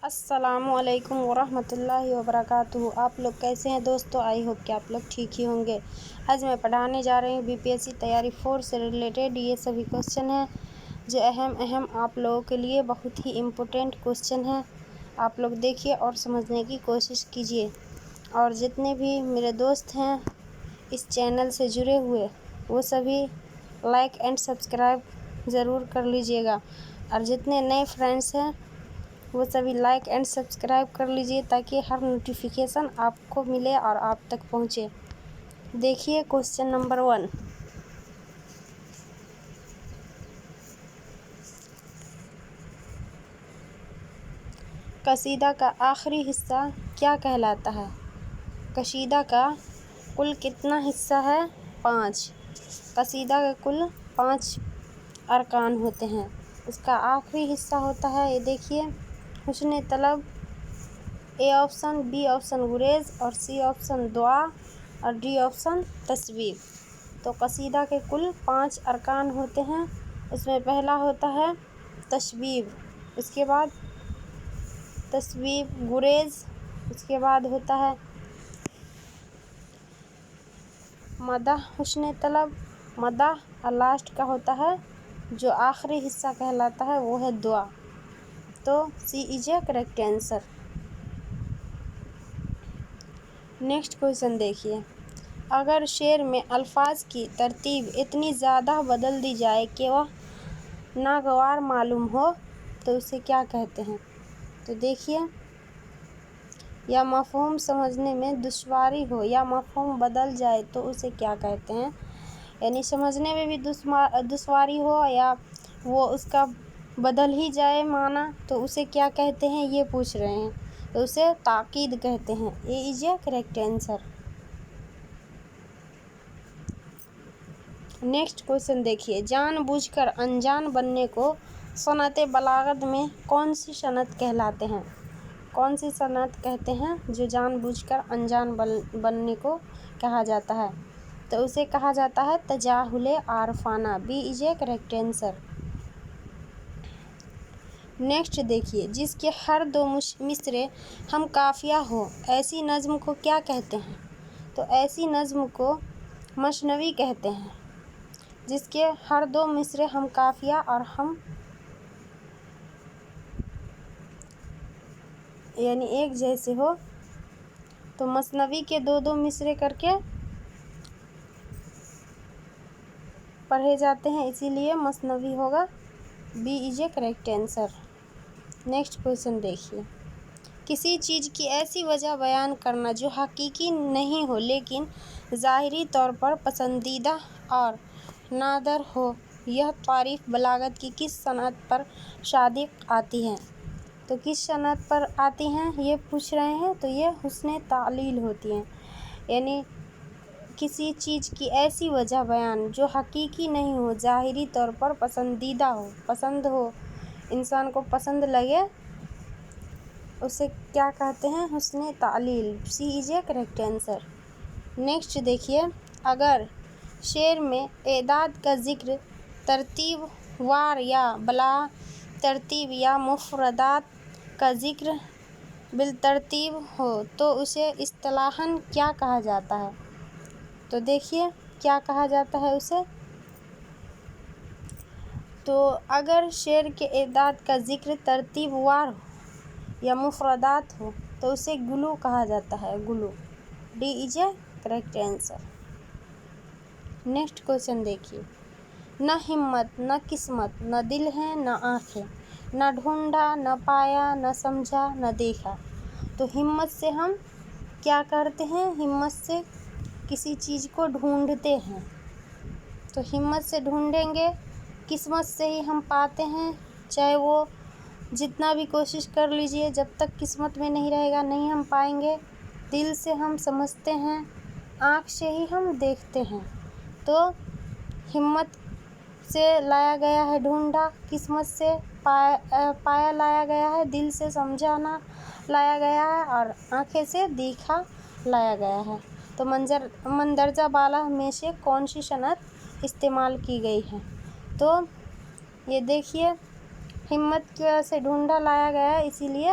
السلام علیکم ورحمۃ اللہ وبرکاتہ۔ آپ لوگ کیسے ہیں دوستو؟ آئی ہوپ کہ آپ لوگ ٹھیک ہی ہوں گے۔ آج میں پڑھانے جا رہی ہوں BPSC تیاری 4 سے ریلیٹڈ یہ سبھی کوسچن ہیں جو اہم آپ لوگوں کے لیے بہت ہی امپورٹنٹ کوسچن ہیں۔ آپ لوگ دیکھیے اور سمجھنے کی کوشش کیجیے، اور جتنے بھی میرے دوست ہیں اس چینل سے جڑے ہوئے وہ سبھی لائک اینڈ سبسکرائب ضرور کر لیجیے گا، اور جتنے نئے فرینڈس ہیں وہ سبھی لائک اینڈ سبسکرائب کر لیجیے تاکہ ہر نوٹیفیکیشن آپ کو ملے اور آپ تک پہنچے۔ دیکھیے کوسچن نمبر 1، قصیدہ کا آخری حصہ کیا کہلاتا ہے؟ قصیدہ کا کل کتنا حصہ ہے؟ 5۔ قصیدہ کے کل 5 ارکان ہوتے ہیں، اس کا آخری حصہ ہوتا ہے، یہ دیکھیے، حسن طلب، A آپشن، B آپشن گریز، اور C آپشن دعا، اور D آپشن تصویب۔ تو قصیدہ کے کل 5 ارکان ہوتے ہیں، اس میں پہلا ہوتا ہے تصویب، اس کے بعد تصویب گریز، اس کے بعد ہوتا ہے مدح حسن طلب، مدح، اور لاسٹ کا ہوتا ہے جو آخری حصہ کہلاتا ہے وہ ہے دعا۔ تو C is a correct answer. Next question دیکھیے، اگر شعر میں الفاظ کی ترتیب اتنی زیادہ بدل دی جائے کہ وہ ناگوار معلوم ہو تو اسے کیا کہتے ہیں؟ تو دیکھیے، یا مفہوم سمجھنے میں دشواری ہو یا مفہوم بدل جائے تو اسے کیا کہتے ہیں؟ یعنی سمجھنے میں بھی دشواری ہو یا وہ اس کا بدل ہی جائے معنی تو اسے کیا کہتے ہیں یہ پوچھ رہے ہیں، تو اسے تاکید کہتے ہیں۔ A is a correct answer. Next question دیکھیے، جان بوجھ کر انجان بننے کو صنعت بلاغت میں کون سی صنعت کہلاتے ہیں؟ کون سی صنعت کہتے ہیں جو جان بوجھ کر انجان بننے کو کہا جاتا ہے؟ تو اسے کہا جاتا ہے تجاہل عارفانہ۔ B is a correct answer. Next دیکھیے، جس کے ہر 2 مصرعے ہم قافیہ ہو ایسی نظم کو کیا کہتے ہیں؟ تو ایسی نظم کو مثنوی کہتے ہیں، جس کے ہر 2 مصرعے ہم قافیہ اور ہم یعنی ایک جیسے ہو تو مثنوی کے 2 مصرعے کر کے پڑھے جاتے ہیں، اسی لیے مثنوی ہوگا۔ B is a correct answer. Next question دیکھیے، کسی چیز کی ایسی وجہ بیان کرنا جو حقیقی نہیں ہو لیکن ظاہری طور پر پسندیدہ اور نادر ہو، یہ تعریف بلاغت کی کس صنعت پر صادق آتی ہے؟ تو کس صنعت پر آتی ہیں یہ پوچھ رہے ہیں، تو یہ حسن تعلیل ہوتی ہیں، یعنی کسی چیز کی ایسی وجہ بیان جو حقیقی نہیں ہو، ظاہری طور پر پسندیدہ ہو، پسند ہو، انسان کو پسند لگے، اسے کیا کہتے ہیں؟ حسن تعلیل۔ C is a correct answer. Next دیکھیے، اگر شعر میں اعداد کا ذکر ترتیب وار یا بلا ترتیب یا مفردات کا ذکر بالترتیب ہو تو اسے اصطلاحاً کیا کہا جاتا ہے؟ تو دیکھیے کیا کہا جاتا ہے اسے، تو اگر شعر کے اعداد کا ذکر ترتیب وار ہو یا مفردات ہو تو اسے گلو کہا جاتا ہے، گلو۔ D is a correct answer. Next question دیکھیے، نہ ہمت نہ قسمت نہ دل ہے نہ آنکھیں، نہ ڈھونڈا نہ پایا نہ سمجھا نہ دیکھا۔ تو ہمت سے ہم کیا کرتے ہیں؟ ہمت سے کسی چیز کو ڈھونڈتے ہیں، تو ہمت سے ڈھونڈیں گے، قسمت سے ہی ہم پاتے ہیں، چاہے وہ جتنا بھی کوشش کر لیجئے، جب تک قسمت میں نہیں رہے گا نہیں ہم پائیں گے۔ دل سے ہم سمجھتے ہیں، آنکھ سے ہی ہم دیکھتے ہیں۔ تو ہمت سے لایا گیا ہے ڈھونڈا، قسمت سے پایا لایا گیا ہے، دل سے سمجھانا لایا گیا ہے، اور آنکھیں سے دیکھا لایا گیا ہے۔ تو مندرجہ بالا میں سے کون سی صنعت استعمال کی گئی ہے؟ تو یہ دیکھیے، ہمت کی وجہ سے ڈھونڈا لایا گیا ہے، اسی لیے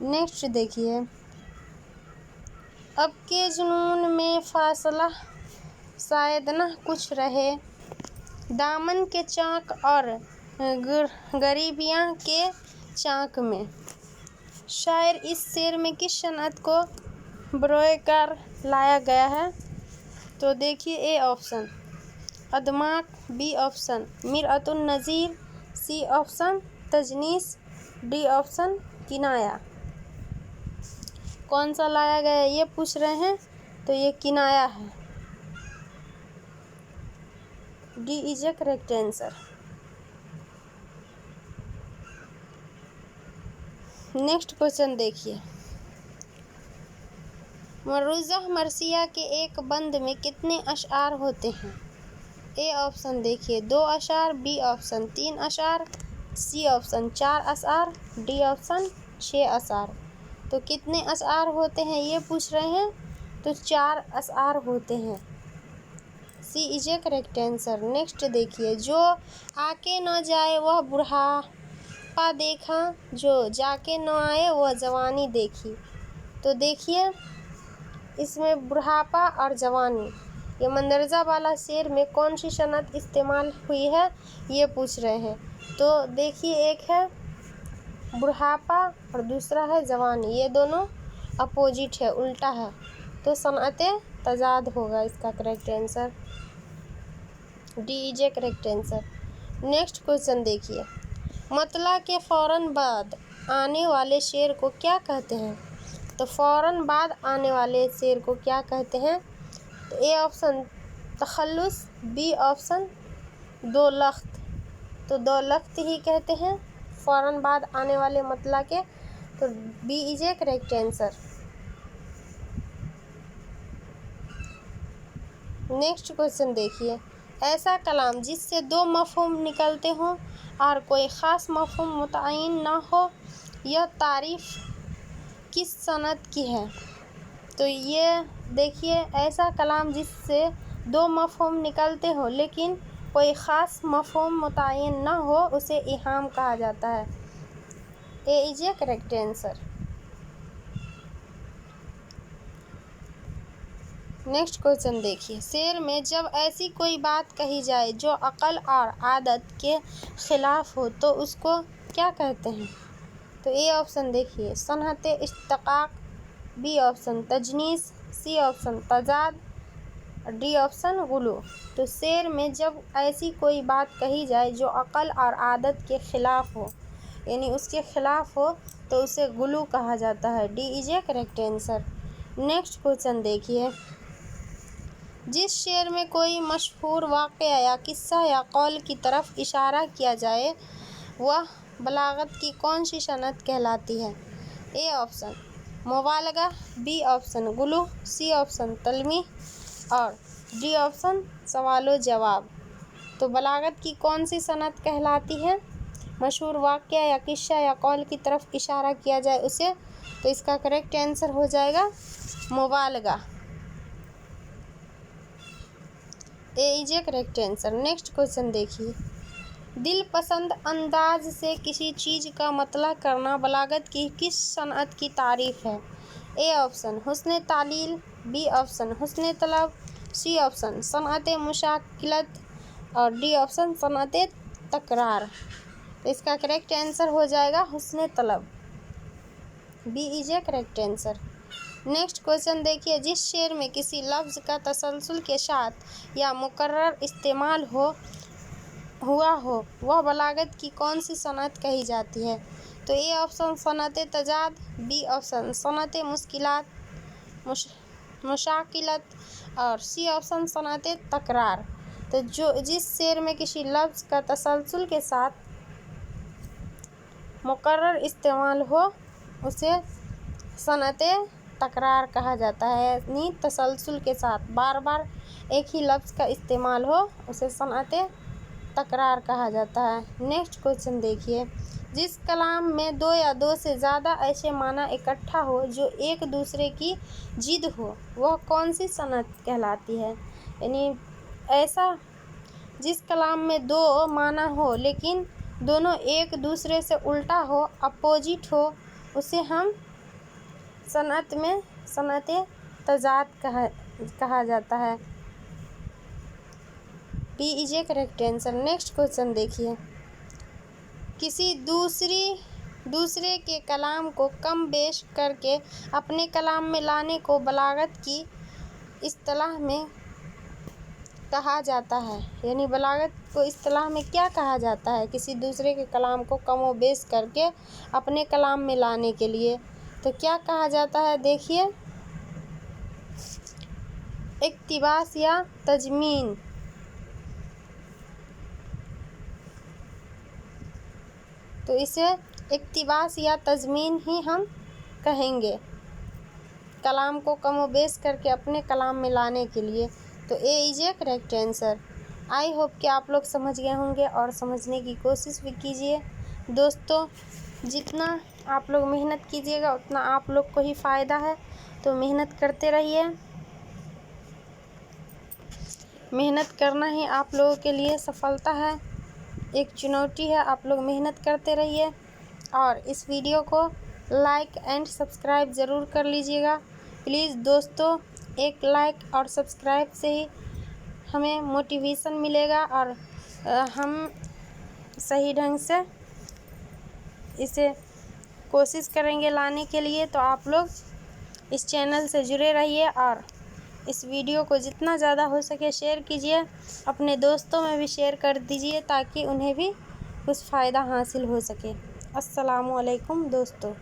نیکسٹ دیکھیے، اب کے جنون میں فاصلہ شاید نہ کچھ رہے، دامن کے چاک اور غریبیاں کے چاک میں۔ شاعر اس شعر میں کس صنعت کو بروئے کار لایا گیا ہے؟ تو دیکھیے، اے آپشن ادمغ، بی آپشن مرآت النظیر، سی آپشن تجنیس، ڈی آپشن کنایا۔ کون سا لایا گیا یہ پوچھ رہے ہیں، تو یہ کنایا ہے، D is a correct answer. Next question دیکھیے، مروضہ مرثیہ کے ایک بند میں کتنے اشعار ہوتے ہیں؟ اے آپشن دیکھیے 2 اشعار، بی آپشن 3 اشعار، سی آپشن 4 اشعار، ڈی آپشن 6 اشعار۔ تو کتنے اشعار ہوتے ہیں یہ پوچھ رہے ہیں، تو 4 اشعار ہوتے ہیں، سی از اے کریکٹ آنسر۔ نیکسٹ دیکھیے، جو آ کے نہ جائے وہ بڑھاپا دیکھا، جو جا کے نہ آئے وہ جوانی دیکھی۔ تو دیکھیے، اس میں بڑھاپا اور جوانی، یہ مندرجہ بالا شعر میں کون سی صنعت استعمال ہوئی ہے یہ پوچھ رہے ہیں۔ تو دیکھیے، ایک ہے بڑھاپا اور دوسرا ہے جوانی، یہ دونوں اپوزٹ ہے، الٹا ہے، تو صنعت تضاد ہوگا اس کا correct answer, D is a correct answer. Next question دیکھیے، مطلع کے فوراً بعد آنے والے شعر کو کیا کہتے ہیں؟ تو فوراً بعد آنے والے شعر کو کیا کہتے ہیں؟ تو اے آپشن تخلص، بی آپشن دو لخت، تو دو لخت ہی کہتے ہیں فوراً بعد آنے والے مطلع کے، تو B is a correct answer. Next question دیکھیے، ایسا کلام جس سے 2 مفہوم نکلتے ہوں اور کوئی خاص مفہوم متعین نہ ہو، یہ تعریف کس صنعت کی ہے؟ تو یہ دیکھیے، ایسا کلام جس سے 2 مفہوم نکلتے ہوں لیکن کوئی خاص مفہوم متعین نہ ہو، اسے ایہام کہا جاتا ہے، A is a correct answer. Next question دیکھیے، شعر میں جب ایسی کوئی بات کہی جائے جو عقل اور عادت کے خلاف ہو تو اس کو کیا کہتے ہیں؟ تو اے آپشن دیکھیے صنعت اشتقاق، بی آپشن تجنیس، سی آپشن تضاد، ڈی آپشن غلو۔ تو شعر میں جب ایسی کوئی بات کہی جائے جو عقل اور عادت کے خلاف ہو، یعنی اس کے خلاف ہو، تو اسے غلو کہا جاتا ہے، D is a correct answer. Next question دیکھیے، جس شعر میں کوئی مشہور واقعہ یا قصہ یا قول کی طرف اشارہ کیا جائے وہ بلاغت کی کون سی صنعت کہلاتی ہے؟ اے آپشن مبالغہ، بی آپشن غلو، سی آپشن تلمیح اور ڈی آپشن سوال و جواب۔ تو بلاغت کی کون سی صنعت کہلاتی ہے؟ مشہور واقعہ یا قصہ یا قول کی طرف اشارہ کیا جائے اسے، تو اس کا کریکٹ آنسر ہو جائے گا مبالغہ، A is a correct answer. Next question دیکھیے، دل پسند انداز سے کسی چیز کا مطلع کرنا بلاغت کی کس صنعت کی تعریف ہے؟ A option Hasan تعلیل، be option حسن طلب، سی آپشن صنعت مشاکلت اور ڈی آپشن صنعت تکرار۔ تو اس کا کریکٹ آنسر ہو جائے گا حسن طلب، B is a correct answer. Next question دیکھیے، جس شعر میں کسی لفظ کا تسلسل کے ساتھ یا مکرر استعمال ہوا ہو وہ بلاغت کی کون سی صنعت کہی جاتی ہے؟ تو اے آپشن صنعت تضاد، بی آپشن صنعت مشاکلت اور سی آپشن صنعت تکرار۔ تو جس شعر میں کسی لفظ کا تسلسل کے ساتھ مکرر استعمال ہو اسے صنعت تکرار کہا جاتا ہے، یعنی تسلسل کے ساتھ بار بار ایک ہی لفظ کا استعمال ہو اسے صنعت تکرار کہا جاتا ہے۔ نیکسٹ کوشچن دیکھیے، جس کلام میں 2 یا 2 سے زیادہ ایسے معنی اکٹھا ہو جو ایک دوسرے کی ضد ہو وہ کون سی صنعت کہلاتی ہے؟ یعنی ایسا جس کلام میں 2 معنی ہو لیکن دونوں ایک دوسرے سے الٹا ہو، اپوزٹ ہو، اسے ہم صنعت میں صنعت تجارت کہا جاتا ہے۔ B is a correct answer. Next question دیکھیے، کسی دوسرے کے کلام کو کم بیش کر کے اپنے کلام میں لانے کو بلاغت کی اصطلاح میں کہا جاتا ہے، یعنی بلاغت کو اصطلاح میں کیا کہا جاتا ہے؟ کسی دوسرے کے کلام کو کم و بیش کر کے اپنے کلام میں لانے کے لیے تو کیا کہا جاتا ہے؟ دیکھیے، اقتباس یا تضمین۔ تو اسے اقتباس یا تضمین ہی ہم کہیں گے، کلام کو کم و بیش کر کے اپنے کلام میں لانے کے لیے۔ تو A is a correct answer. I hope کہ آپ لوگ سمجھ گئے ہوں گے اور سمجھنے کی کوشش بھی کیجیے۔ دوستو، جتنا آپ لوگ محنت کیجیے گا اتنا آپ لوگ کو ہی فائدہ ہے، تو محنت کرتے رہیے۔ محنت کرنا ہی آپ لوگوں کے لیے سفلتا ہے، ایک چنوتی ہے۔ آپ لوگ محنت کرتے رہیے اور اس ویڈیو کو لائک اینڈ سبسکرائب ضرور کر لیجیے گا۔ پلیز دوستو، ایک لائک اور سبسکرائب سے ہی ہمیں موٹیویشن ملے گا اور ہم صحیح ڈھنگ سے اسے کوشش کریں گے لانے کے لیے۔ تو آپ لوگ اس چینل سے جڑے رہیے اور اس ویڈیو کو جتنا زیادہ ہو سکے شیئر کیجیے، اپنے دوستوں میں بھی شیئر کر دیجیے تاکہ انہیں بھی کچھ فائدہ حاصل ہو سکے۔ السلام علیکم دوستو۔